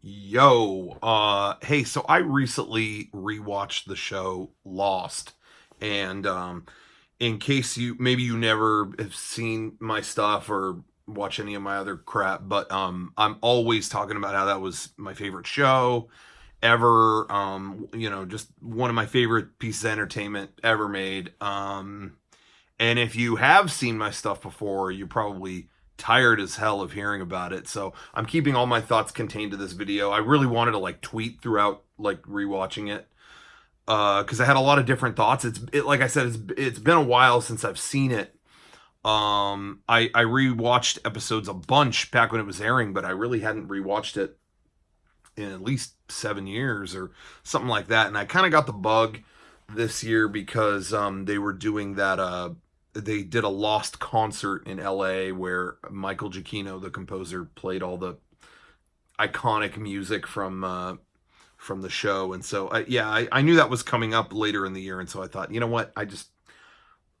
Yo, hey, so I recently rewatched the show Lost, and in case you never have seen my stuff or watch any of my other crap, but I'm always talking about how that was my favorite show ever. Just one of my favorite pieces of entertainment ever made. And if you have seen my stuff before, you're probably tired as hell of hearing about it. So I'm keeping all my thoughts contained to this video. I really wanted to like tweet throughout like rewatching it because I had a lot of different thoughts. Like I said, it's been a while since I've seen it. I rewatched episodes a bunch back when it was airing, but I really hadn't rewatched it in at least 7 years or something like that. And I kind of got the bug this year because they were doing that they did a Lost concert in LA where Michael Giacchino, the composer, played all the iconic music from the show. And so I knew that was coming up later in the year, and so I thought, you know what, I'm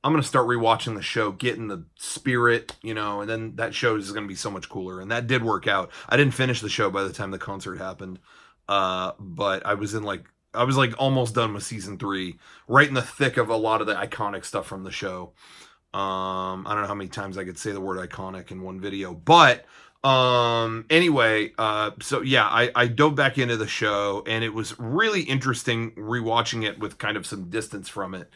gonna start rewatching the show, get in the spirit, and then that show is gonna be so much cooler. And that did work out. I didn't finish the show by the time the concert happened, but I was like almost done with season three, right in the thick of a lot of the iconic stuff from the show. I don't know how many times I could say the word iconic in one video, but anyway, so yeah, I dove back into the show, and it was really interesting rewatching it with kind of some distance from it,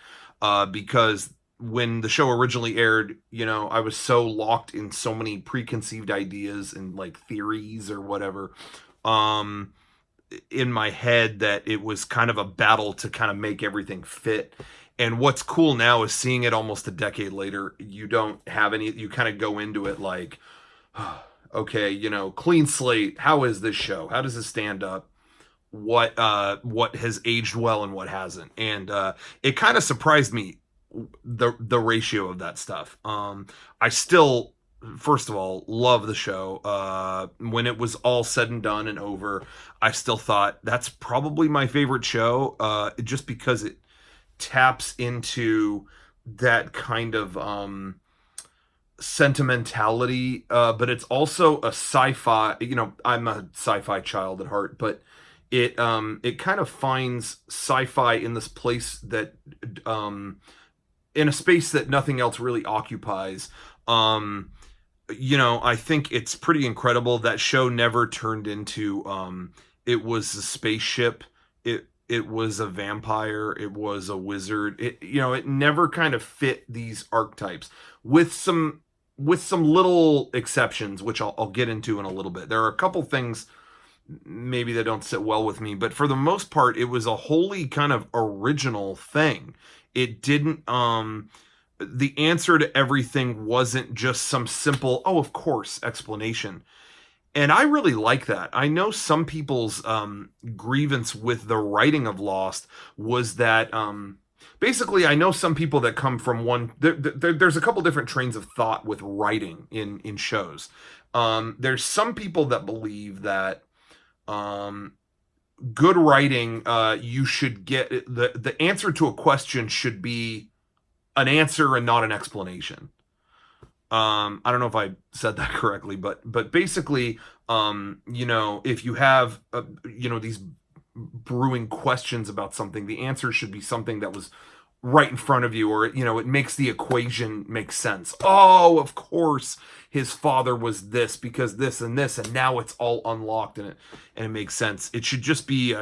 because when the show originally aired, I was so locked in so many preconceived ideas and like theories or whatever, in my head, that it was kind of a battle to kind of make everything fit. And what's cool now is seeing it almost a decade later, you don't have any, you kind of go into it like, okay, clean slate. How is this show? How does it stand up? What has aged well and what hasn't? And it kind of surprised me, the ratio of that stuff. I still, first of all, love the show. When it was all said and done and over, I still thought that's probably my favorite show, just because it taps into that kind of sentimentality, but it's also a sci-fi. I'm a sci-fi child at heart, but it kind of finds sci-fi in this place that in a space that nothing else really occupies. I think it's pretty incredible that show never turned into it was a spaceship, it was a vampire, it was a wizard. It never kind of fit these archetypes, with some little exceptions, which I'll get into in a little bit. There are a couple things maybe that don't sit well with me, but for the most part, it was a wholly kind of original thing. It didn't the answer to everything wasn't just some simple, oh, of course, explanation. And I really like that. I know some people's grievance with the writing of Lost was that basically, I know some people that come from there's a couple different trains of thought with writing in shows. There's some people that believe that good writing, you should get the answer to a question should be an answer and not an explanation. I don't know if I said that correctly, but basically, if you have these brewing questions about something, the answer should be something that was right in front of you, or it makes the equation make sense. Oh, of course, his father was this because this and this, and now it's all unlocked, and it makes sense. It should just be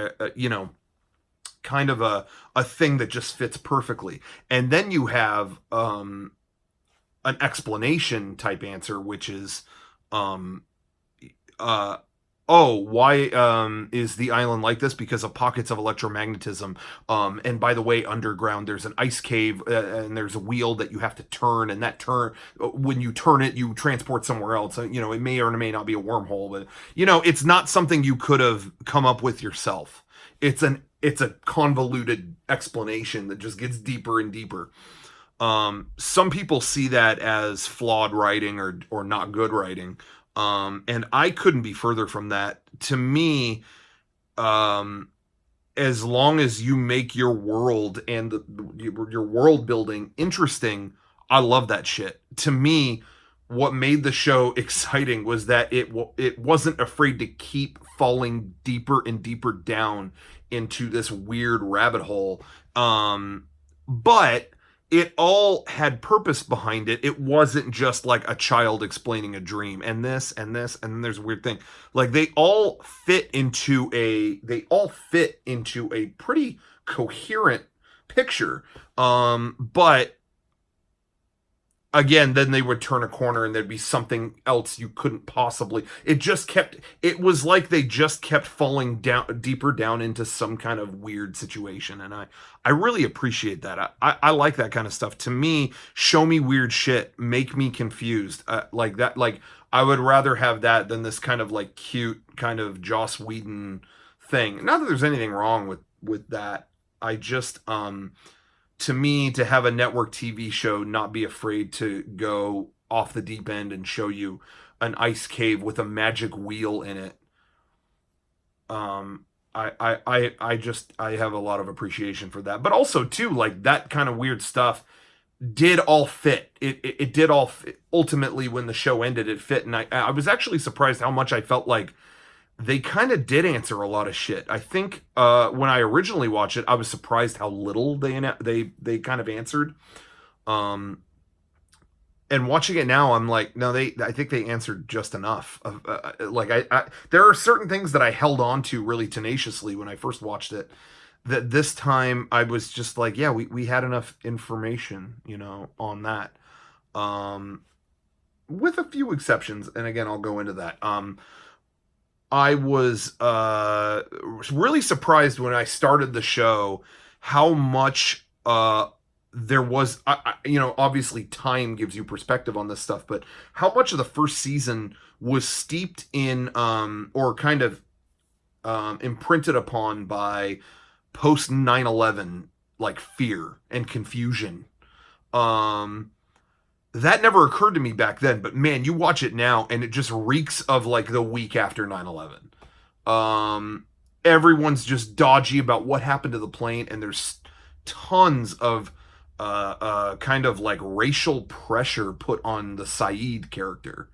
kind of a thing that just fits perfectly. And then you have an explanation type answer, which is oh, why is the island like this? Because of pockets of electromagnetism. And by the way, underground there's an ice cave, and there's a wheel that you have to turn, and that turn, when you turn it, you transport somewhere else. It may or may not be a wormhole, but it's not something you could have come up with yourself. It's a convoluted explanation that just gets deeper and deeper. Some people see that as flawed writing or not good writing. And I couldn't be further from that. To me, as long as you make your world and your world building interesting, I love that shit. To me, what made the show exciting was that it wasn't afraid to keep falling deeper and deeper down into this weird rabbit hole. But it all had purpose behind it. It wasn't just like a child explaining a dream and this and this and then there's a weird thing. Like they all fit into a pretty coherent picture. But again, then they would turn a corner and there'd be something else you couldn't possibly. It was like they just kept falling down deeper down into some kind of weird situation. And I really appreciate that. I like that kind of stuff. To me, show me weird shit, make me confused. Like that, like I would rather have that than this kind of like cute kind of Joss Whedon thing. Not that there's anything wrong with that. I just, to me, to have a network TV show not be afraid to go off the deep end and show you an ice cave with a magic wheel in it. I have a lot of appreciation for that. But also too, like that kind of weird stuff did all fit. It did all fit. Ultimately, when the show ended, it fit. And I was actually surprised how much I felt like they kind of did answer a lot of shit. I think when I originally watched it, I was surprised how little they kind of answered. And watching it now, I'm like, no, I think they answered just enough. There are certain things that I held on to really tenaciously when I first watched it. That this time I was just like, yeah, we had enough information, on that. With a few exceptions, and again, I'll go into that. I was really surprised when I started the show how much there was. Obviously time gives you perspective on this stuff, but how much of the first season was steeped in or kind of imprinted upon by post 9/11 like fear and confusion. That never occurred to me back then, but man, you watch it now and it just reeks of like the week after 9/11. Everyone's just dodgy about what happened to the plane, and there's tons of kind of like racial pressure put on the Saeed character.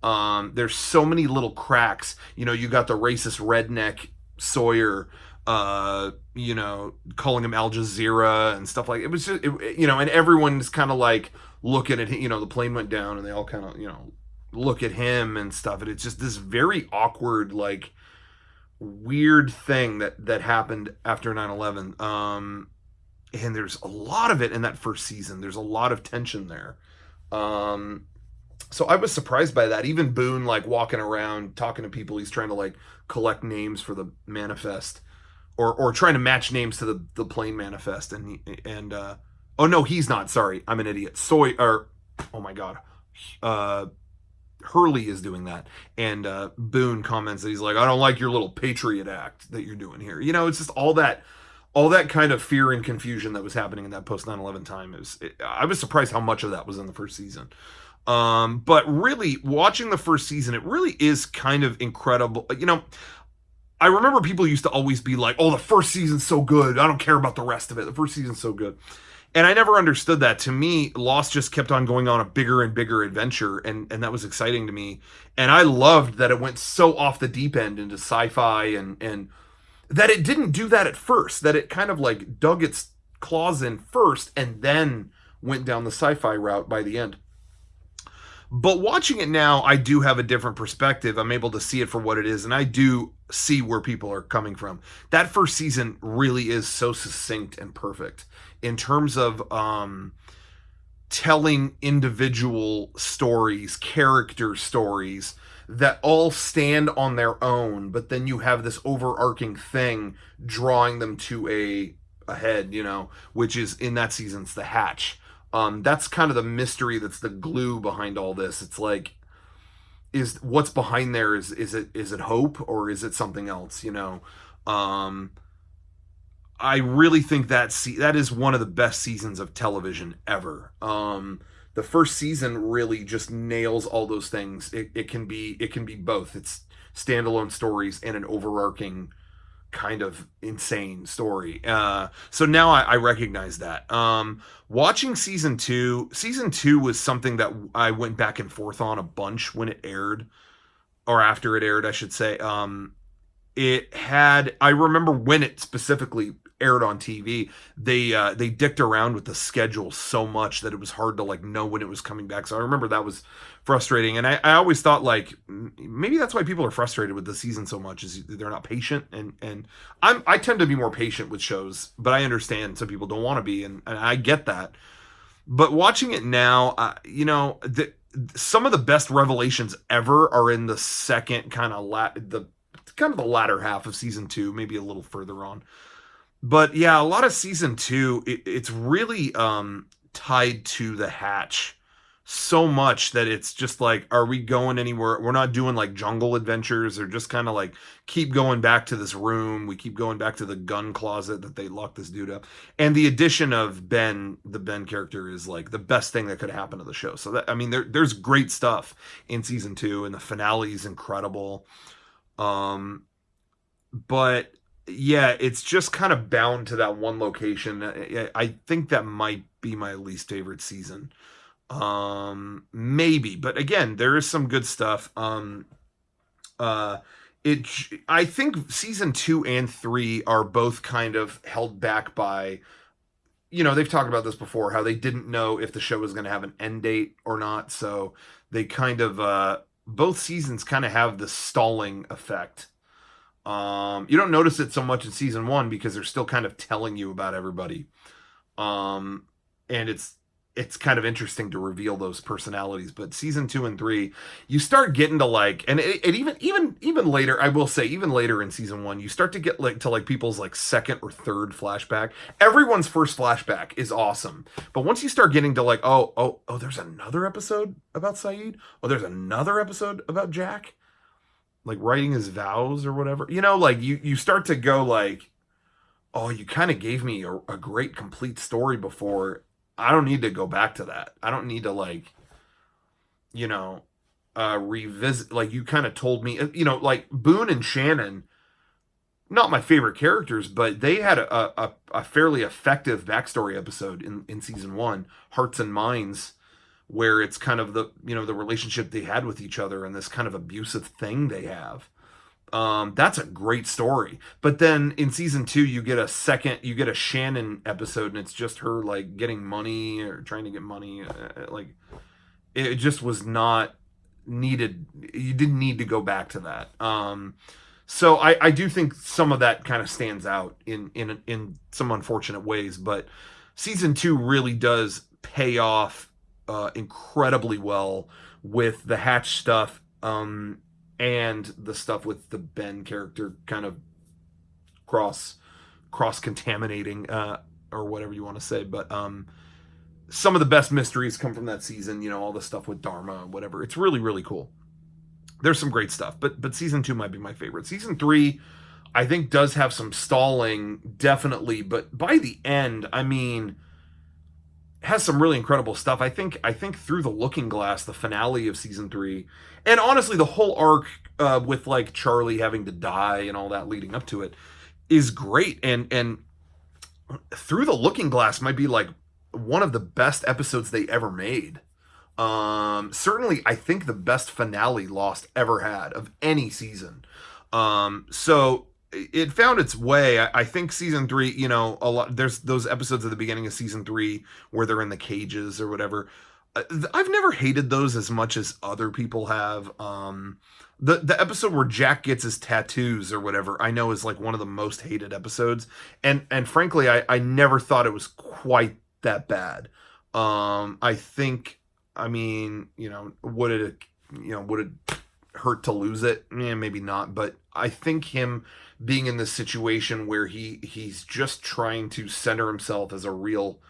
There's so many little cracks. You got the racist redneck Sawyer, calling him Al Jazeera and stuff like it was just, and everyone's kind of like looking at him, the plane went down and they all kind of, look at him and stuff. And it's just this very awkward, like weird thing that happened after 9/11. And there's a lot of it in that first season. There's a lot of tension there. So I was surprised by that. Even Boone, like walking around talking to people, he's trying to like collect names for the manifest, or trying to match names to the plane manifest. Oh no, he's not. Sorry, I'm an idiot. Oh my god, Hurley is doing that, and Boone comments that he's like, "I don't like your little Patriot Act that you're doing here." It's just all that kind of fear and confusion that was happening in that post 9/11 time. I was surprised how much of that was in the first season. But really, watching the first season, it really is kind of incredible. I remember people used to always be like, "Oh, the first season's so good. I don't care about the rest of it. The first season's so good." And I never understood that. To me, Lost just kept on going on a bigger and bigger adventure, and that was exciting to me. And I loved that it went so off the deep end into sci-fi, and that it didn't do that at first, that it kind of like dug its claws in first and then went down the sci-fi route by the end. But watching it now, I do have a different perspective. I'm able to see it for what it is, and I do see where people are coming from. That first season really is so succinct and perfect in terms of telling individual stories, character stories that all stand on their own, but then you have this overarching thing drawing them to a head, which is in that season's the hatch. That's kind of the mystery, that's the glue behind all this. It's like, is what's behind there, is it hope, or is it something else? I really think that is one of the best seasons of television ever. The first season really just nails all those things. It can be both. It's standalone stories and an overarching kind of insane story. So now I recognize that. Watching season two was something that I went back and forth on a bunch when it aired, or after it aired, I should say. It had, I remember when it specifically aired on TV, they dicked around with the schedule so much that it was hard to like know when it was coming back. So I remember that was frustrating, and I always thought like maybe that's why people are frustrated with the season so much, is they're not patient, and I tend to be more patient with shows, but I understand some people don't want to be, and I get that. But watching it now, some of the best revelations ever are in the second kind of the latter half of season two, maybe a little further on. But yeah, a lot of season two, it's really tied to the hatch so much that it's just like, are we going anywhere? We're not doing like jungle adventures, or just kind of like keep going back to this room. We keep going back to the gun closet that they locked this dude up. And the addition of Ben, the Ben character, is like the best thing that could happen to the show. So that, I mean, there's great stuff in season two, and the finale is incredible. But yeah, it's just kind of bound to that one location. I think that might be my least favorite season. Maybe, but again, there is some good stuff. Uh, I think season two and three are both kind of held back by, they've talked about this before, how they didn't know if the show was going to have an end date or not. So they kind of, both seasons kind of have the stalling effect. You don't notice it so much in season one because they're still kind of telling you about everybody. And it's kind of interesting to reveal those personalities. But season two and three, you start getting to like, and it even later, I will say, even later in season one, you start to get like to like people's like second or third flashback. Everyone's first flashback is awesome, but once you start getting to like, oh, there's another episode about Saeed. Oh, there's another episode about Jack, like writing his vows or whatever. Like you start to go like, oh, you kind of gave me a great complete story before. I don't need to go back to that. I don't need to like, revisit. Like you kind of told me, like Boone and Shannon, not my favorite characters, but they had a fairly effective backstory episode in season one, Hearts and Minds, where it's kind of the relationship they had with each other and this kind of abusive thing they have. That's a great story. But then in season two, you get a Shannon episode, and it's just her like getting money or trying to get money. Like it just was not needed. You didn't need to go back to that. So I do think some of that kind of stands out in some unfortunate ways, but season two really does pay off incredibly well with the Hatch stuff. And the stuff with the Ben character kind of cross contaminating, or whatever you want to say. But some of the best mysteries come from that season. All the stuff with Dharma, whatever. It's really, really cool. There's some great stuff, but season two might be my favorite. Season three, I think, does have some stalling, definitely. But by the end, I mean, has some really incredible stuff. I think Through the Looking Glass, the finale of season three, and honestly, the whole arc with like Charlie having to die and all that leading up to it is great. And Through the Looking Glass might be like one of the best episodes they ever made. Certainly, I think the best finale Lost ever had of any season. So it found its way. I think season three, a lot. There's those episodes at the beginning of season three where they're in the cages or whatever. I've never hated those as much as other people have. The episode where Jack gets his tattoos or whatever, I know is like one of the most hated episodes, and frankly, I never thought it was quite that bad. I think, I mean, would it hurt to lose it? Maybe not, but I think him being in this situation where he's just trying to center himself as a real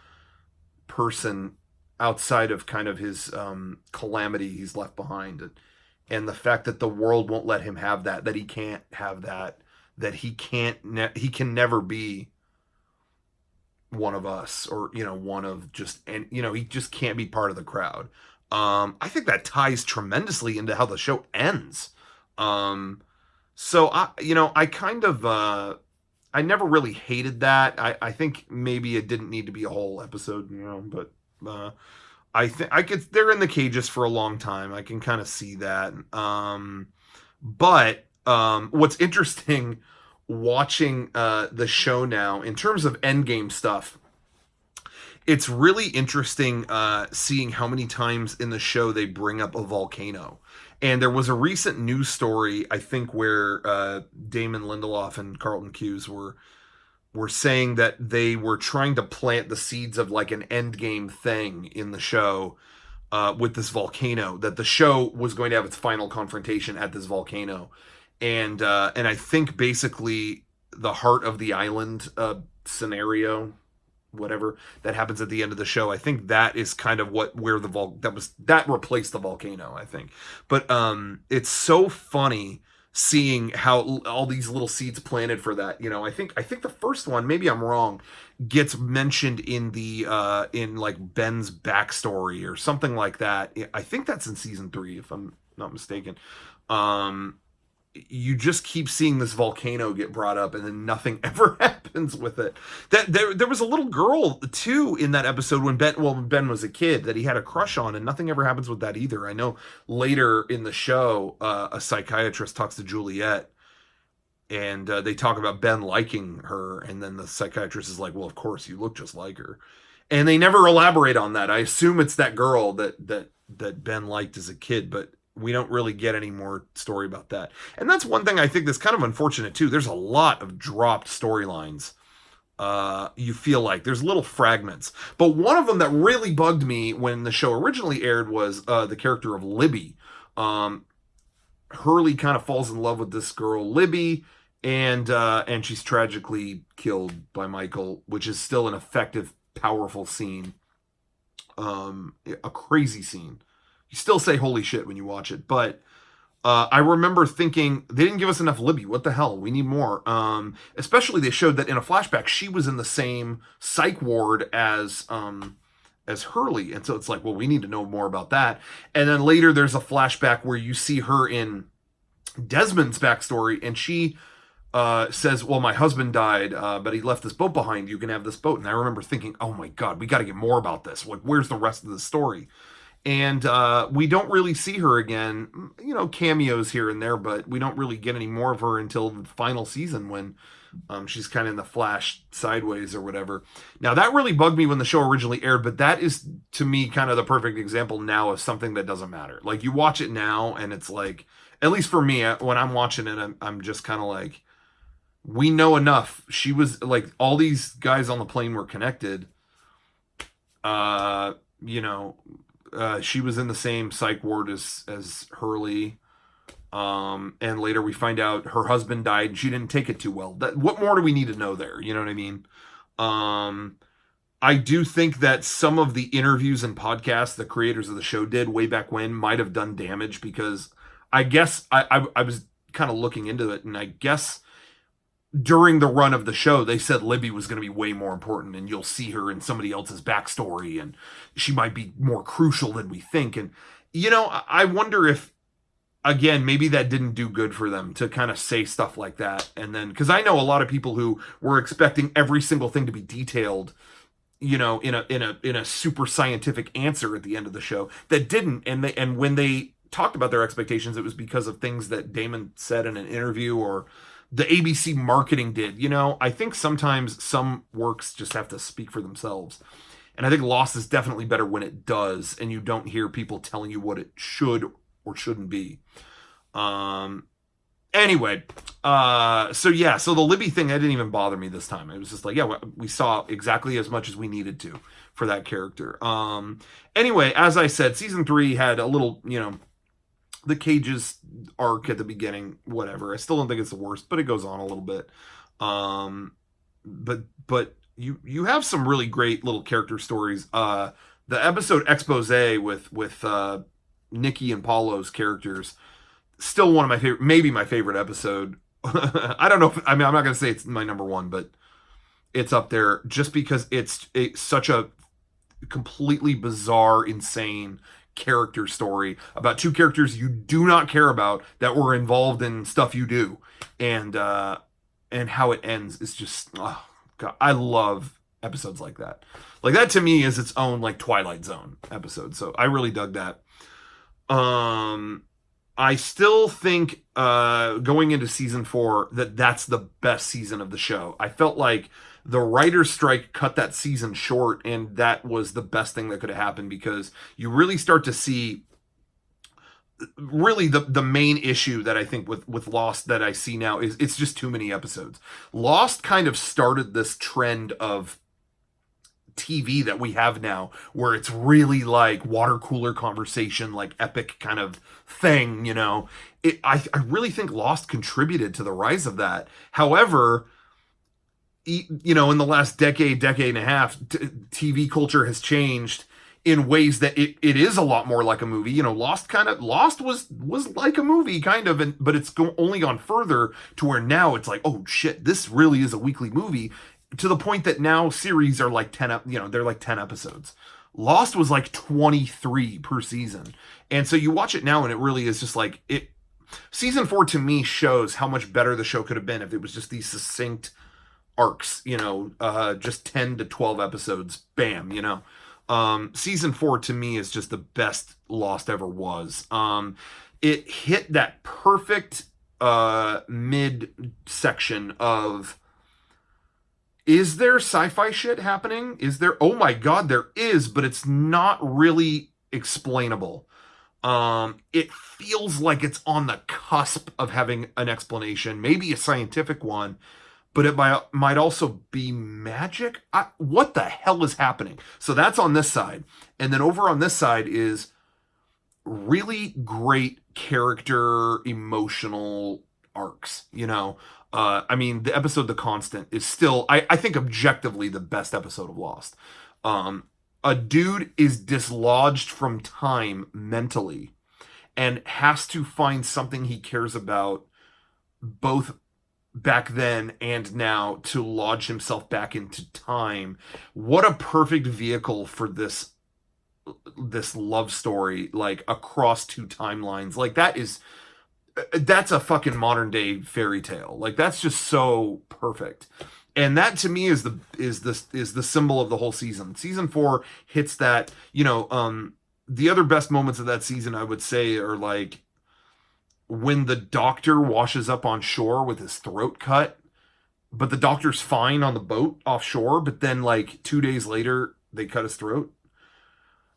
person outside of kind of his calamity he's left behind, and the fact that the world won't let him have that he can't have that he can never be one of us, or one of just, and he just can't be part of the crowd. I think that ties tremendously into how the show ends. So I kind of I never really hated that. I think maybe it didn't need to be a whole episode, but I think I could. They're in the cages for a long time. I can kind of see that. But what's interesting watching the show now in terms of endgame stuff, it's really interesting seeing how many times in the show they bring up a volcano. And there was a recent news story, I think, where Damon Lindelof and Carlton Cuse were saying that they were trying to plant the seeds of like an endgame thing in the show with this volcano. That the show was going to have its final confrontation at this volcano, and I think basically the heart of the island scenario, whatever that happens at the end of the show, I think that is kind of where that replaced the volcano, I think. But it's so funny seeing how all these little seeds planted for that. I think the first one, maybe I'm wrong, gets mentioned in the in like Ben's backstory or something like that. I think that's in season 3 if I'm not mistaken. You just keep seeing this volcano get brought up and then nothing ever happens with it. That there was a little girl too in that episode when Ben was a kid that he had a crush on, and nothing ever happens with that either. I know later in the show a psychiatrist talks to Juliet and they talk about Ben liking her, and then the psychiatrist is like, well, of course, you look just like her. And they never elaborate on that. I assume it's that girl that Ben liked as a kid, but we don't really get any more story about that. And that's one thing I think that's kind of unfortunate too. There's a lot of dropped storylines. You feel like there's little fragments. But one of them that really bugged me when the show originally aired was the character of Libby. Hurley kind of falls in love with this girl, Libby, and she's tragically killed by Michael, which is still an effective, powerful scene. A crazy scene. You still say holy shit when you watch it, but I remember thinking they didn't give us enough Libby. What the hell? We need more. Especially they showed that in a flashback she was in the same psych ward as Hurley, and so it's like, well, we need to know more about that. And then later there's a flashback where you see her in Desmond's backstory, and she says, well, my husband died, but he left this boat behind. You can have this boat. And I remember thinking, oh my god, we got to get more about this. Like, where's the rest of the story? And we don't really see her again, cameos here and there, but we don't really get any more of her until the final season when she's kind of in the Flash sideways or whatever. Now, that really bugged me when the show originally aired, but that is, to me, kind of the perfect example now of something that doesn't matter. Like, you watch it now, and it's like, at least for me, when I'm watching it, I'm just kind of like, we know enough. She was, like, all these guys on the plane were connected. She was in the same psych ward as Hurley. And later we find out her husband died and she didn't take it too well. What more do we need to know there? You know what I mean? I do think that some of the interviews and podcasts the creators of the show did way back when might have done damage, because I guess I was kind of looking into it, and I guess during the run of the show, they said Libby was going to be way more important, and you'll see her in somebody else's backstory, and she might be more crucial than we think. And, I wonder if, again, maybe that didn't do good for them to kind of say stuff like that. And then, because I know a lot of people who were expecting every single thing to be detailed, in a super scientific answer at the end of the show that didn't. And when they talked about their expectations, it was because of things that Damon said in an interview or the ABC marketing did. I think sometimes some works just have to speak for themselves. And I think Lost is definitely better when it does, and you don't hear people telling you what it should or shouldn't be. Anyway, so the Libby thing, that didn't even bother me this time. It was just like, yeah, we saw exactly as much as we needed to for that character. Anyway, as I said, season 3 had a little, the Cages arc at the beginning, whatever. I still don't think it's the worst, but it goes on a little bit. But you have some really great little character stories. The episode Expose with Nikki and Paulo's characters, still one of my favorite, maybe my favorite episode. I don't know I'm not going to say it's my number one, but it's up there just because it's such a completely bizarre, insane character story about two characters you do not care about that were involved in stuff you do, and and how it ends is just, oh God, I love episodes like that. Like that to me is its own like Twilight Zone episode. So I really dug that. Um, I still think going into season 4 that that's the best season of the show. I felt like the writer's strike cut that season short, and that was the best thing that could have happened because you really start to see really the main issue that I think with Lost that I see now is it's just too many episodes. Lost kind of started this trend of TV that we have now where it's really like water cooler conversation, like epic kind of thing, you know. I really think Lost contributed to the rise of that. However, you know, in the last decade and a half, TV culture has changed in ways that it is a lot more like a movie. You know, Lost was like a movie kind of, but it's only gone further to where now it's like, oh shit, this really is a weekly movie, to the point that now series are like 10 you know, they're like 10 episodes. Lost was like 23 per season. And so you watch it now and it really is just like it. Season 4 to me shows how much better the show could have been if it was just these succinct arcs, you know, just 10 to 12 episodes, bam, you know. Season 4 to me is just the best Lost ever was. It hit that perfect mid section of, is there sci-fi shit happening? Is there? Oh my God, there is, but it's not really explainable. It feels like it's on the cusp of having an explanation, maybe a scientific one, but it might also be magic. What the hell is happening? So that's on this side. And then over on this side is really great character emotional arcs, you know. I mean, the episode The Constant is still, I think, objectively the best episode of Lost. A dude is dislodged from time mentally and has to find something he cares about, both back then and now, to lodge himself back into time. What a perfect vehicle for this love story, like across two timelines. Like that's a fucking modern day fairy tale. Like that's just so perfect. And that to me is the symbol of the whole season. Season 4 hits that, you know, the other best moments of that season I would say are like when the doctor washes up on shore with his throat cut, but the doctor's fine on the boat offshore, but then like 2 days later they cut his throat.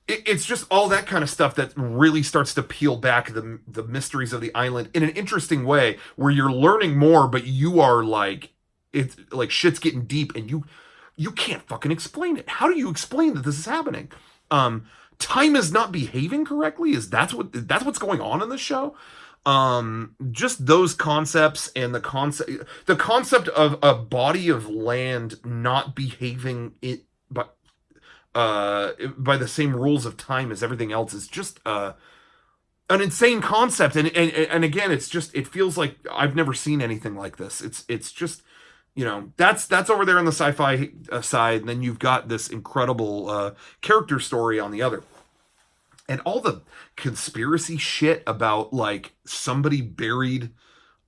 It's just all that kind of stuff that really starts to peel back the mysteries of the island in an interesting way, where you're learning more, but you are like, it's like shit's getting deep, and you can't fucking explain it. How do you explain that this is happening? Time is not behaving correctly. That's what's going on in this show. Just those concepts, and the concept of a body of land not behaving by the same rules of time as everything else is just an insane concept. And again, it feels like I've never seen anything like this. It's just, you know, that's over there on the sci-fi side, and then you've got this incredible character story on the other. And all the conspiracy shit about like somebody buried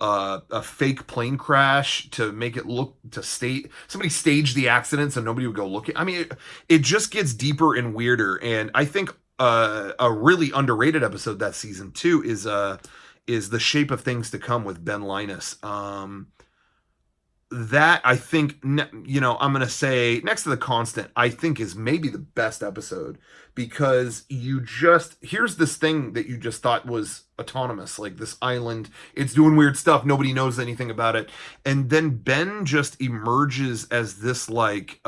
a fake plane crash to make it look somebody staged the accident so nobody would go looking. I mean, it just gets deeper and weirder. And I think a really underrated episode that season too is The Shape of Things to Come with Ben Linus. That I think, you know, I'm gonna say next to The Constant, I think is maybe the best episode, because here's this thing that you just thought was autonomous, like this island, it's doing weird stuff, nobody knows anything about it, and then Ben just emerges as this like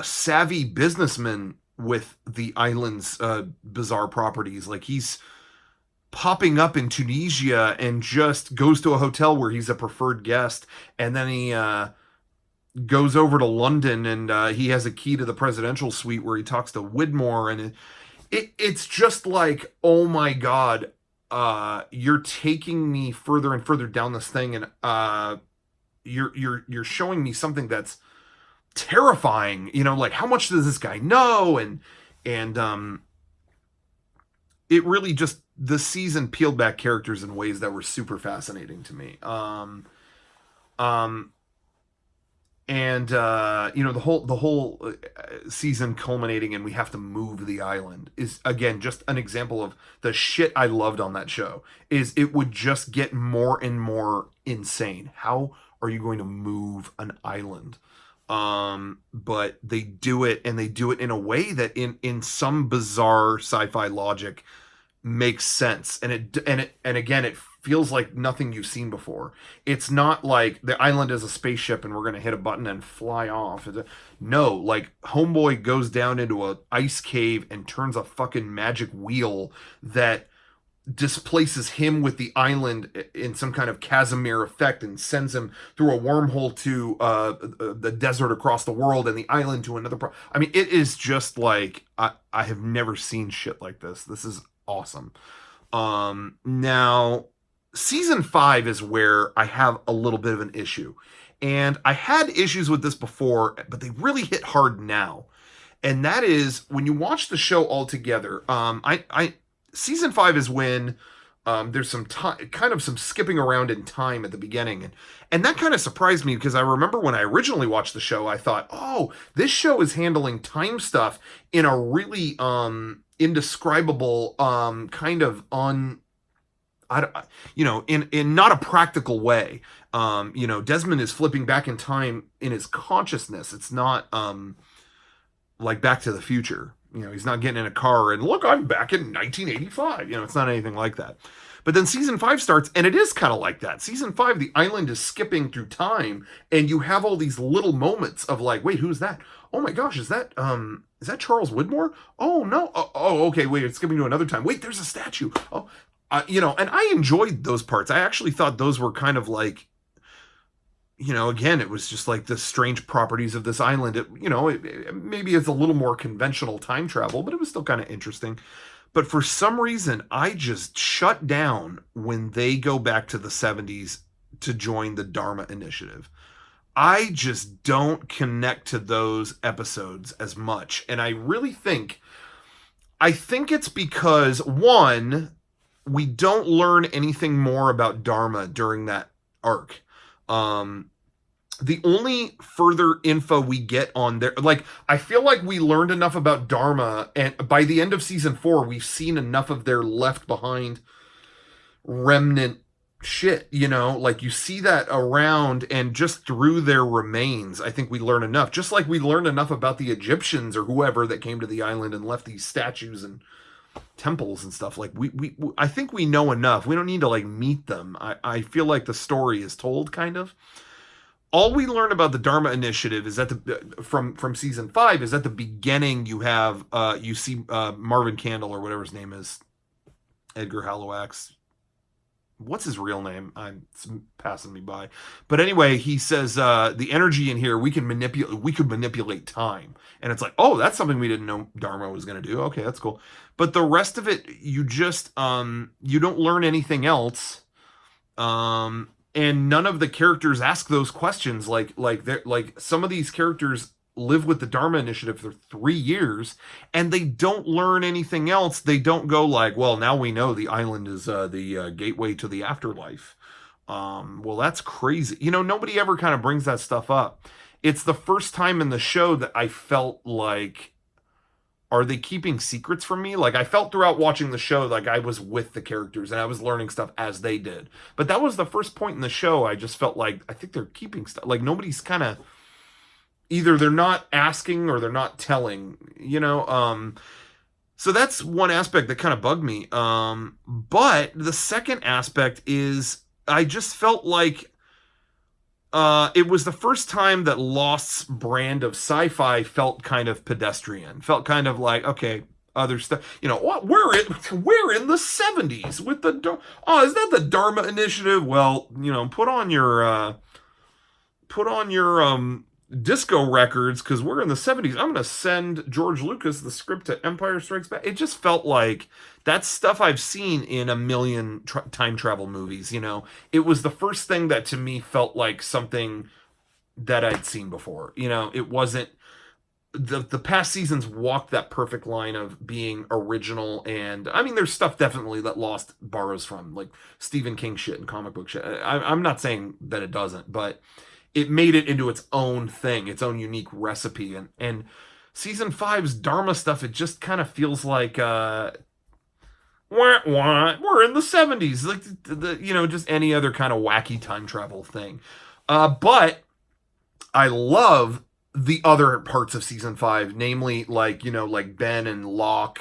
savvy businessman with the island's bizarre properties. Like he's popping up in Tunisia and just goes to a hotel where he's a preferred guest, and then he goes over to London, and he has a key to the presidential suite where he talks to Widmore, and it's just like, oh my God, you're taking me further and further down this thing, and you're showing me something that's terrifying. You know, like how much does this guy know, and it really just, the season peeled back characters in ways that were super fascinating to me. Um, and the whole season culminating and we have to move the island is again just an example of the shit I loved on that show. Is it would just get more and more insane. How are you going to move an island? But they do it, and they do it in a way that in some bizarre sci-fi logic makes sense, and again it feels like nothing you've seen before. It's not like the island is a spaceship and we're going to hit a button and fly off. No, like homeboy goes down into a ice cave and turns a fucking magic wheel that displaces him with the island in some kind of Casimir effect and sends him through a wormhole to the desert across the world and the island to another I mean, it is just like I have never seen shit like this. This is awesome. Now season 5 is where I have a little bit of an issue. And I had issues with this before, but they really hit hard now. And that is when you watch the show all together. Season 5 is when there's some time, kind of some skipping around in time at the beginning. And that kind of surprised me because I remember when I originally watched the show, I thought, oh, this show is handling time stuff in a really indescribable kind of in not a practical way. Desmond is flipping back in time in his consciousness. It's not like Back to the Future. He's not getting in a car and look, I'm back in 1985. It's not anything like that. But then season 5 starts, and it is kind of like that. Season 5, the island is skipping through time, and you have all these little moments of like, wait, who's that? Oh my gosh, is that Charles Widmore? Oh no, okay, wait, it's skipping to another time. Wait, there's a statue. Oh, and I enjoyed those parts. I actually thought those were kind of like, again, it was just like the strange properties of this island. Maybe it's a little more conventional time travel, but it was still kind of interesting. But for some reason, I just shut down when they go back to the 70s to join the Dharma Initiative. I just don't connect to those episodes as much. And I really think it's because, one, we don't learn anything more about Dharma during that arc. The only further info we get on there, like, I feel like we learned enough about Dharma, and by the end of season 4, we've seen enough of their left behind remnant shit, like you see that around, and just through their remains, I think we learn enough. Just like we learned enough about the Egyptians or whoever that came to the island and left these statues and temples and stuff. Like I think we know enough. We don't need to like meet them. I feel like the story is told kind of. All we learn about the Dharma Initiative is that from season 5 is at the beginning you have you see Marvin Candle or whatever his name is, Edgar Halowax. What's his real name? It's passing me by. But anyway, he says the energy in here we could manipulate time, and it's like, oh, that's something we didn't know Dharma was going to do. Okay, that's cool. But the rest of it, you just you don't learn anything else. And none of the characters ask those questions. Like some of these characters live with the Dharma Initiative for 3 years, and they don't learn anything else. They don't go like, well, now we know the island is the gateway to the afterlife. Well, that's crazy. Nobody ever kind of brings that stuff up. It's the first time in the show that I felt like, are they keeping secrets from me? Like, I felt throughout watching the show like I was with the characters and I was learning stuff as they did. But that was the first point in the show I just felt like, I think they're keeping stuff. Like, nobody's kind of, either they're not asking or they're not telling, So that's one aspect that kind of bugged me. But the second aspect is I just felt like it was the first time that Lost's brand of sci-fi felt kind of pedestrian. Felt kind of like, okay, other stuff. What? We're in the 70s with the is that the Dharma Initiative? Well, put on your disco records because we're in the 70s. I'm going to send George Lucas the script to Empire Strikes Back. It just felt like that's stuff I've seen in a million time travel movies. It was the first thing that to me felt like something that I'd seen before. It wasn't the past seasons walked that perfect line of being original, and I mean there's stuff definitely that Lost borrows from, like Stephen King shit and comic book shit. I'm not saying that it doesn't, but it made it into its own thing, its own unique recipe. And season five's Dharma stuff, it just kind of feels like wah, wah, we're in the 70s, like just any other kind of wacky time travel thing. But I love the other parts of season five, namely like Ben and Locke,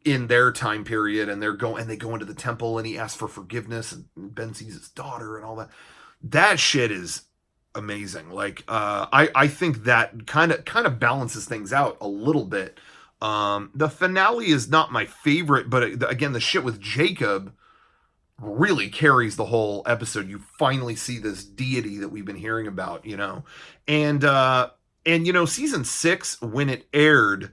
in their time period, and they go into the temple, and he asks for forgiveness, and Ben sees his daughter and all that. That shit is amazing. Like, I think that kind of balances things out a little bit. The finale is not my favorite, but again, the shit with Jacob really carries the whole episode. You finally see this deity that we've been hearing about, and season six, when it aired,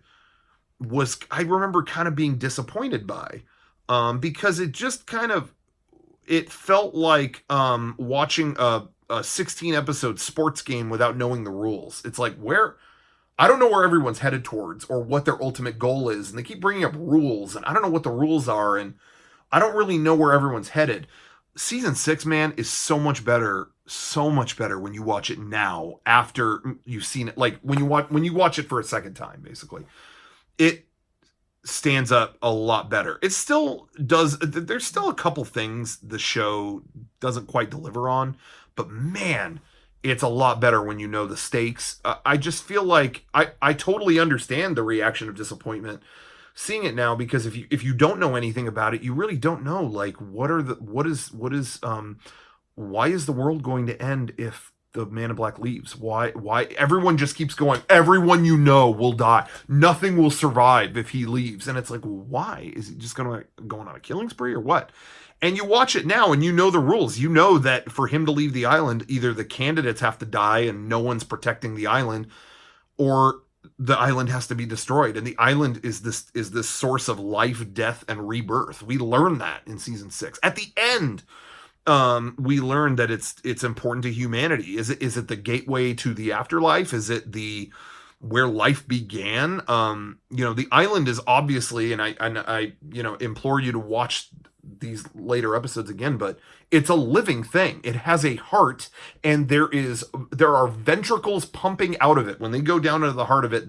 I remember kind of being disappointed by, because it just it felt like watching a 16 episode sports game without knowing the rules. It's like, I don't know where everyone's headed towards or what their ultimate goal is, and they keep bringing up rules, and I don't know what the rules are, and I don't really know where everyone's headed. Season six, man, is so much better when you watch it now, after you've seen it. Like when you watch it for a second time, basically, it stands up a lot better. It still does. There's still a couple things the show doesn't quite deliver on, but man, it's a lot better when you know the stakes. I just feel like I totally understand the reaction of disappointment seeing it now, because if you don't know anything about it, you really don't know, like, why is the world going to end if the Man in Black leaves? Why everyone just keeps going, everyone will die, nothing will survive if he leaves, and it's like, why is he just going on a killing spree or what? And you watch it now and you know the rules. You know that for him to leave the island, either the candidates have to die and no one's protecting the island, or the island has to be destroyed. And the island is this source of life, death, and rebirth. We learn that in season six. At the end, we learn that it's important to humanity. Is it the gateway to the afterlife? Is it where life began? The island is obviously, and I implore you to watch these later episodes again, but it's a living thing. It has a heart, and there are ventricles pumping out of it. When they go down into the heart of it,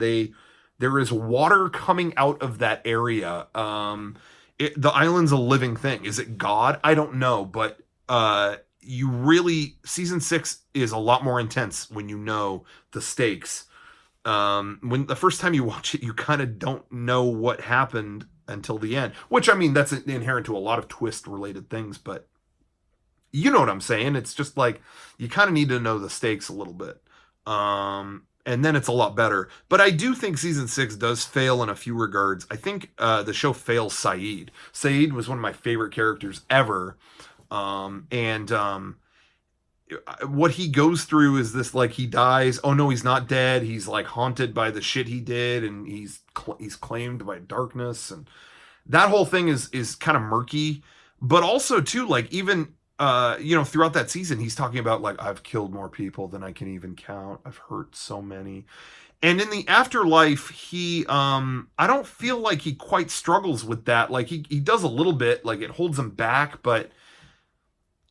there is water coming out of that area. The island's a living thing. Is it God? I don't know, but season six is a lot more intense when you know the stakes. When the first time you watch it, you kind of don't know what happened until the end, which, I mean, that's inherent to a lot of twist related things, but you know what I'm saying. It's just like, you kind of need to know the stakes a little bit. And then it's a lot better. But I do think season six does fail in a few regards. I think the show fails Saeed. Saeed was one of my favorite characters ever. What he goes through is this, like, he dies. Oh no, he's not dead. He's like haunted by the shit he did, and he's claimed by darkness, and that whole thing is kind of murky. But also too, like, even throughout that season, he's talking about, like, I've killed more people than I can even count. I've hurt so many. And in the afterlife, he I don't feel like he quite struggles with that. Like, he does a little bit, like, it holds him back, but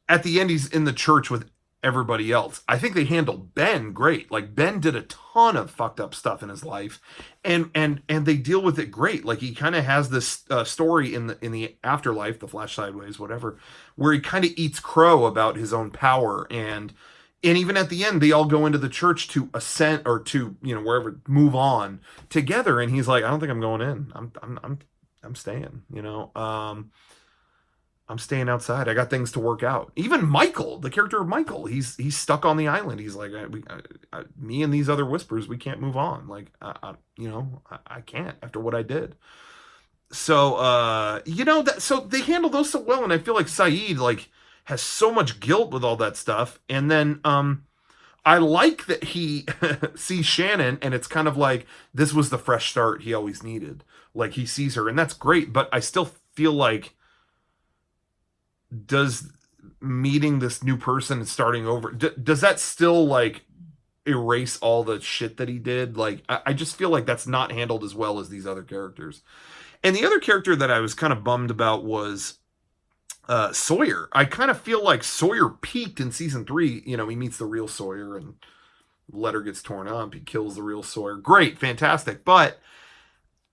at the end, he's in the church with everybody else. I think they handled Ben great. Like, Ben did a ton of fucked up stuff in his life, and they deal with it great. Like, he kind of has this story in the afterlife, the Flash Sideways, whatever, where he kind of eats crow about his own power, and even at the end, they all go into the church to ascend, or to, wherever, move on together, and he's like, I don't think I'm going in. I'm staying. I'm staying outside. I got things to work out. Even Michael, the character of Michael, he's stuck on the island. He's like, me and these other whispers, we can't move on. Like, I can't after what I did. So, so they handle those so well. And I feel like Saeed, like, has so much guilt with all that stuff. And then, I like that he sees Shannon, and it's kind of like, this was the fresh start he always needed. Like, he sees her, and that's great. But I still feel like, does meeting this new person and starting over, does that still, like, erase all the shit that he did. Like, I just feel like that's not handled as well as these other characters. And the other character that I was kind of bummed about was Sawyer. I kind of feel like Sawyer peaked in season 3. You know, he meets the real Sawyer and letter gets torn up. He kills the real Sawyer. Great, fantastic. But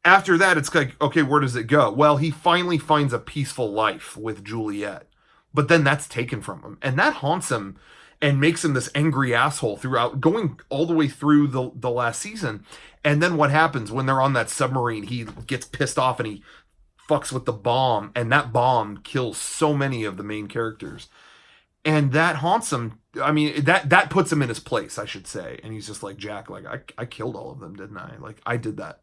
after that, it's like, okay, where does it go? Well, he finally finds a peaceful life with Juliet, but then that's taken from him, and that haunts him and makes him this angry asshole throughout, going all the way through the last season. And then what happens when they're on that submarine? He gets pissed off and he fucks with the bomb, and that bomb kills so many of the main characters, and that haunts him. I mean, that puts him in his place, I should say. And he's just like, Jack, like, I killed all of them, didn't I? Like, I did that.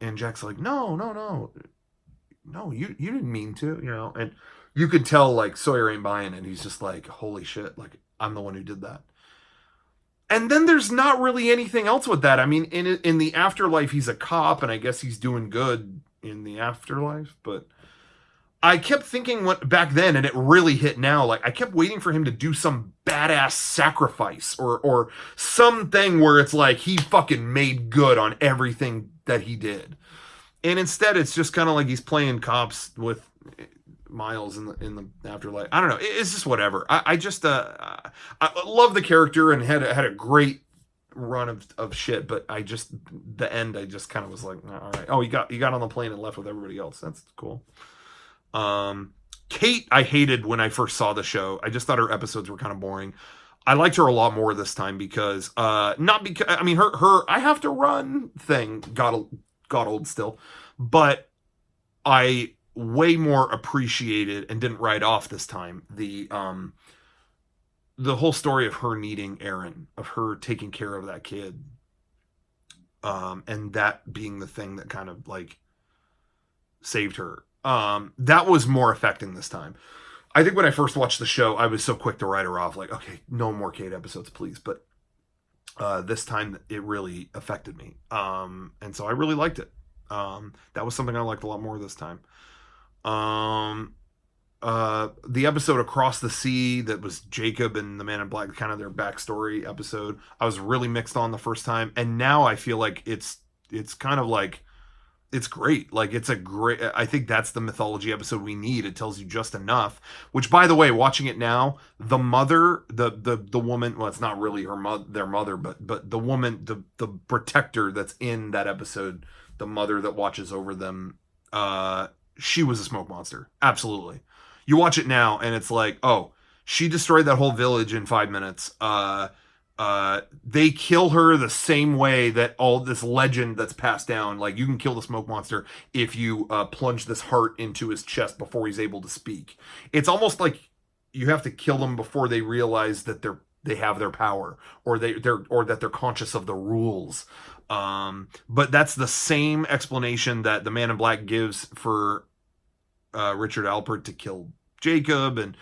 And Jack's like, no, you didn't mean to, you know. And you could tell, like, Sawyer ain't buying it. He's just like, holy shit, like, I'm the one who did that. And then there's not really anything else with that. I mean, in the afterlife, he's a cop, and I guess he's doing good in the afterlife. But I kept thinking what back then, and it really hit now. Like, I kept waiting for him to do some badass sacrifice or something where it's like he fucking made good on everything that he did. And instead, it's just kind of like he's playing cops with Miles in the afterlife. I don't know. It's just whatever. I just I love the character and had a great run of shit, but the end, I just kind of was like, all right. Oh, you got on the plane and left with everybody else. That's cool. Kate, I hated when I first saw the show. I just thought her episodes were kind of boring. I liked her a lot more this time because not because I mean her I have to run thing got old still, but I way more appreciated and didn't write off this time the whole story of her needing Aaron, of her taking care of that kid, and that being the thing that kind of like saved her. That was more affecting this time. I think when I first watched the show, I was so quick to write her off, like, okay, no more Kate episodes, please. But this time, it really affected me, and so I really liked it. That was something I liked a lot more this time. The episode Across the Sea, that was Jacob and the Man in Black, kind of their backstory episode, I was really mixed on the first time, and now I feel like it's kind of like, it's great. Like, it's a great, I think that's the mythology episode we need. It tells you just enough, which, by the way, watching it now, the mother, the woman, well, it's not really their mother, but the woman, the protector that's in that episode, the mother that watches over them, she was a smoke monster. Absolutely. You watch it now and it's like, oh, she destroyed that whole village in 5 minutes. They kill her the same way that all this legend that's passed down, like, you can kill the smoke monster if you plunge this heart into his chest before he's able to speak. It's almost like you have to kill them before they realize that they have their power, or that they're conscious of the rules. But that's the same explanation that the Man in Black gives for Richard Alpert to kill Jacob, and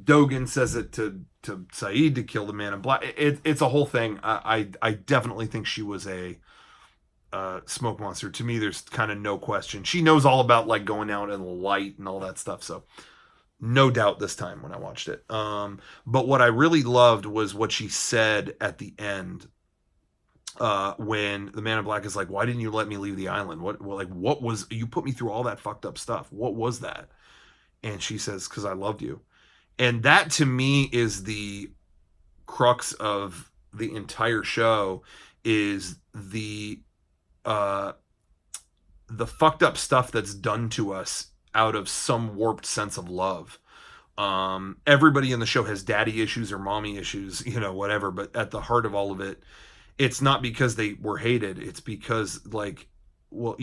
Dogan says it to Saeed to kill the Man in Black. It's a whole thing. I definitely think she was a smoke monster. To me, there's kind of no question. She knows all about, like, going out in the light and all that stuff. So no doubt this time when I watched it. But what I really loved was what she said at the end, when the Man in Black is like, why didn't you let me leave the island? What was, you put me through all that fucked up stuff. What was that? And she says, because I loved you. And that, to me, is the crux of the entire show, is the fucked up stuff that's done to us out of some warped sense of love. Everybody in the show has daddy issues or mommy issues, whatever. But at the heart of all of it, it's not because they were hated. It's because, like, well,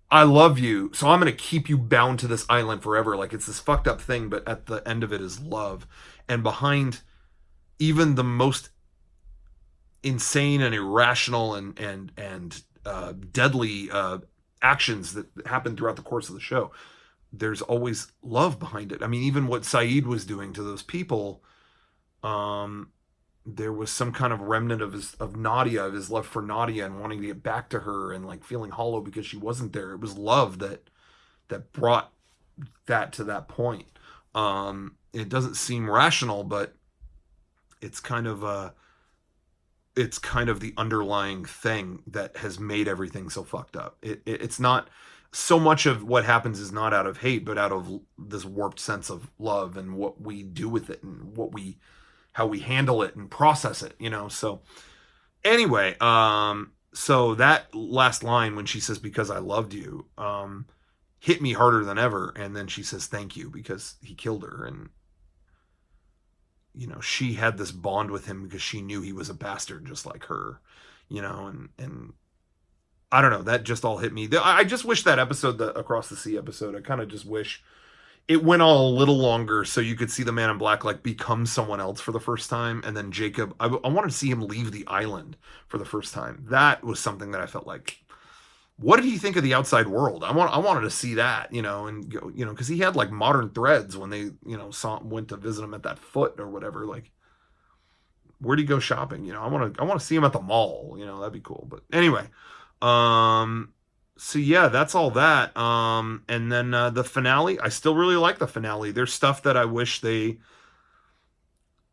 I love you, so I'm going to keep you bound to this island forever. Like, it's this fucked up thing, but at the end of it is love. And behind even the most insane and irrational and deadly actions that happen throughout the course of the show, there's always love behind it. I mean, even what Saeed was doing to those people, there was some kind of remnant of his love for Nadia, and wanting to get back to her, and, like, feeling hollow because she wasn't there. It was love that brought that to that point. It doesn't seem rational, but it's kind of it's kind of the underlying thing that has made everything so fucked up. It's not so much of what happens is not out of hate, but out of this warped sense of love and what we do with it and how we handle it and process it, you know. So anyway, so that last line when she says because I loved you, hit me harder than ever. And then she says thank you because he killed her. And you know, she had this bond with him because she knew he was a bastard just like her, you know. And I don't know, that just all hit me. I just wish that episode, the Across the Sea episode, I kind of just wish it went on a little longer so you could see the Man in Black like become someone else for the first time. And then Jacob, I wanted to see him leave the island for the first time. That was something that I felt like, what did he think of the outside world? I wanted to see that, you know, and go, you know, because he had like modern threads when they, you know, went to visit him at that foot or whatever. Like, where'd he go shopping? You know, I want to see him at the mall. You know, that'd be cool. But anyway, so yeah, that's all that. And then the finale, I still really like the finale. There's stuff that I wish they,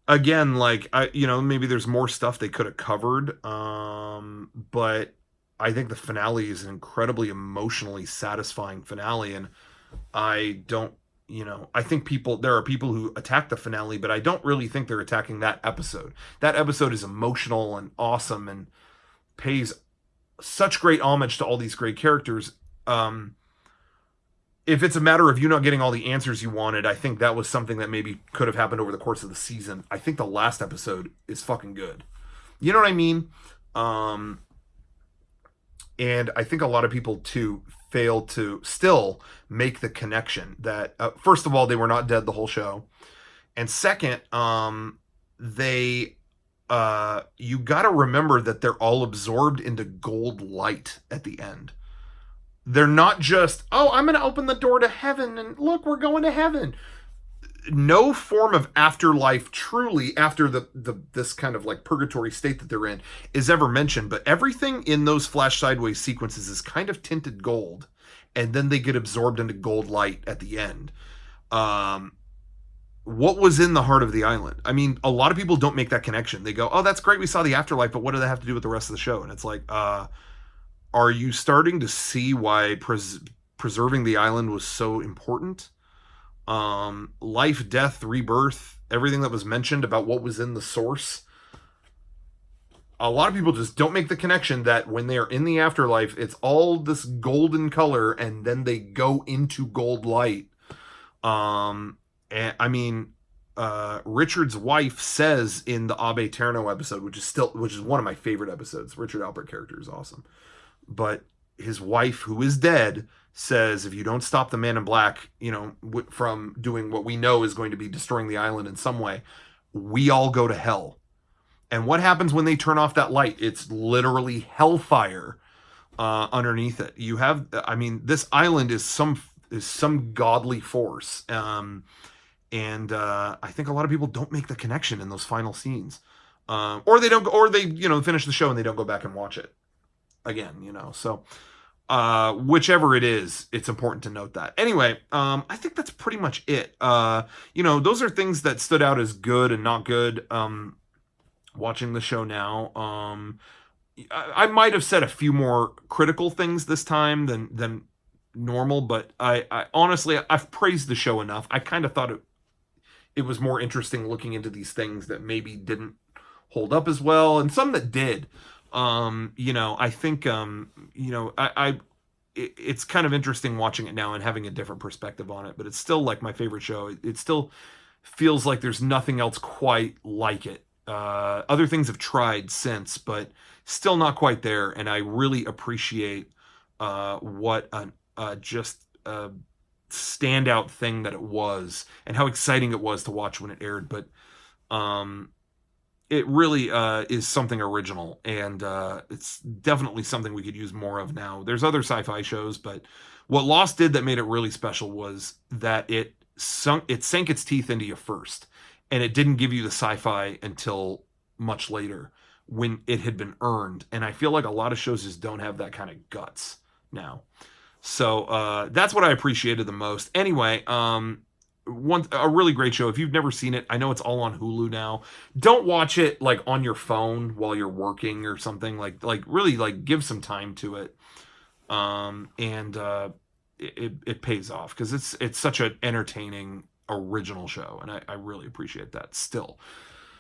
again, like you know, maybe there's more stuff they could have covered. But I think the finale is an incredibly emotionally satisfying finale, and I don't, you know, I think there are people who attack the finale, but I don't really think they're attacking that episode. That episode is emotional and awesome and pays such great homage to all these great characters. If it's a matter of you not getting all the answers you wanted, I think that was something that maybe could have happened over the course of the season. I think the last episode is fucking good. You know what I mean? And I think a lot of people too fail to still make the connection that first of all, they were not dead the whole show, and second, they you got to remember that they're all absorbed into gold light at the end. They're not just, oh, I'm going to open the door to heaven and look, we're going to heaven. No form of afterlife truly after this kind of like purgatory state that they're in is ever mentioned, but everything in those flash sideways sequences is kind of tinted gold, and then they get absorbed into gold light at the end. What was in the heart of the island? I mean, a lot of people don't make that connection. They go, oh, that's great, we saw the afterlife, but what do they have to do with the rest of the show? And it's like, are you starting to see why preserving the island was so important? Life, death, rebirth, everything that was mentioned about what was in the source. A lot of people just don't make the connection that when they are in the afterlife, it's all this golden color and then they go into gold light. And I mean, Richard's wife says in the Abe Terno episode, which is one of my favorite episodes. Richard Alpert character is awesome. But his wife, who is dead, says, if you don't stop the Man in Black, you know, from doing what we know is going to be destroying the island in some way, we all go to hell. And what happens when they turn off that light? It's literally hellfire underneath it. You have, I mean, this island is some godly force. And I think a lot of people don't make the connection in those final scenes. Or they don't, or they, you know, finish the show and they don't go back and watch it again, you know. So whichever it is, it's important to note that. Anyway, I think that's pretty much it. You know, those are things that stood out as good and not good. Watching the show now, I might have said a few more critical things this time than normal, but I honestly, I've praised the show enough. I kind of thought it was more interesting looking into these things that maybe didn't hold up as well, and some that did. You know, I think, you know, it's kind of interesting watching it now and having a different perspective on it, but it's still like my favorite show. It still feels like there's nothing else quite like it. Other things have tried since, but still not quite there. And I really appreciate, what just a standout thing that it was and how exciting it was to watch when it aired. But, it really is something original, and it's definitely something we could use more of now. There's other sci-fi shows, but what Lost did that made it really special was that it sank its teeth into you first, and it didn't give you the sci-fi until much later when it had been earned. And I feel like a lot of shows just don't have that kind of guts now. So that's what I appreciated the most. Anyway, a really great show. If you've never seen it, I know it's all on Hulu now. Don't watch it like on your phone while you're working or something. Like really like give some time to it. And it pays off because it's such an entertaining original show, and I really appreciate that still.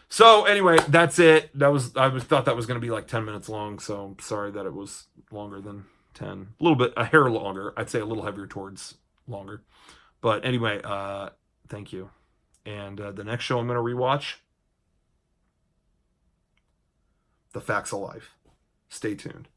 So anyway, that's it. Thought that was going to be like 10 minutes long, so I'm sorry that it was longer than 10. A little bit, a hair longer. I'd say a little heavier towards longer. But anyway, thank you. And the next show I'm going to rewatch, The Facts of Life. Stay tuned.